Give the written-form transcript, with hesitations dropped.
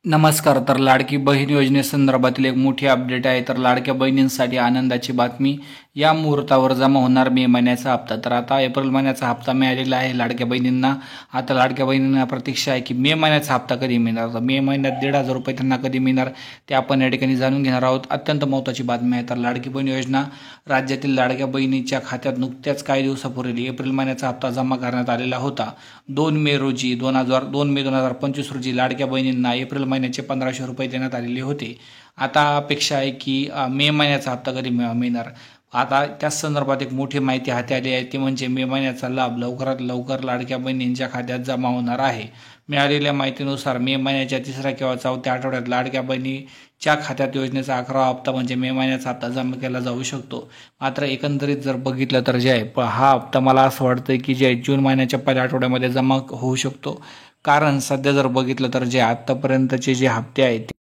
नमस्कार. तर लाडकी बहीण योजनेसंदर्भातील एक मोठी अपडेट आहे. तर लाडक्या बहिणींसाठी आनंदाची बातमी, या मुहूर्तावर जमा होणार मे महिन्याचा हप्ता. तर आता एप्रिल महिन्याचा हप्ता मिळालेला आहे लाडक्या बहिणींना. आता लाडक्या बहिणींना प्रतीक्षा आहे की मे महिन्याचा हप्ता कधी मिळणार. तर मे महिन्यात 1,500 रुपये त्यांना कधी मिळणार ते आपण या ठिकाणी जाणून घेणार आहोत. अत्यंत महत्त्वाची बातमी आहे. तर लाडकी बहीण योजना राज्यातील लाडक्या बहिणीच्या खात्यात नुकत्याच काही दिवसापूर्वी एप्रिल महिन्याचा हप्ता जमा करण्यात आलेला होता. 2 मे 2025 रोजी लाडक्या बहिणींना एप्रिल महिन्याचे 1,500 रुपये देण्यात आलेले होते. आता अपेक्षा आहे की मे महिन्याचा हप्ता कधी मिळणार. आता त्याच संदर्भात एक मोठी माहिती हाती आली आहे, ती म्हणजे मे महिन्याचा लाभ लवकरात लवकर लाडक्या बहिणींच्या खात्यात जमा होणार आहे. मिळालेल्या माहितीनुसार मे महिन्याच्या 3ऱ्या किंवा 4थ्या आठवड्यात लाडक्या बहिणीच्या खात्यात योजनेचा 11वा हप्ता म्हणजे मे महिन्याचा हप्ता जमा केला जाऊ शकतो. मात्र एकंदरीत जर बघितलं तर जे आहे हा हप्ता मला असं वाटतं की जे जून महिन्याच्या पहिल्या आठवड्यामध्ये जमा होऊ शकतो. कारण सध्या जर बघितलं तर जे आत्तापर्यंतचे जे हप्ते आहेत